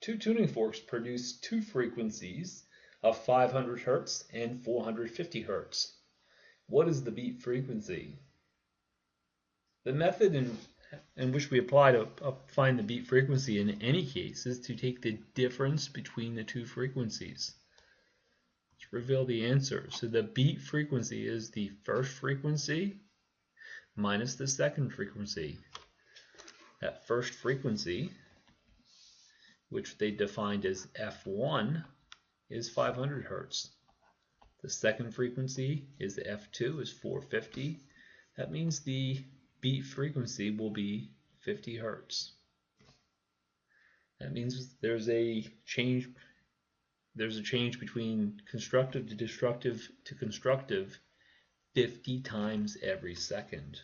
Two tuning forks produce two frequencies of 500 Hz and 450 Hz. What is the beat frequency? The method in which we apply to find the beat frequency in any case is to take the difference between the two frequencies. Let's reveal the answer. So the beat frequency is the first frequency minus the second frequency. That first frequency, which they defined as F1, is 500 Hz. The second frequency is F2, is 450. That means the beat frequency will be 50 Hz. That means there's a change between constructive to destructive to constructive 50 times every second.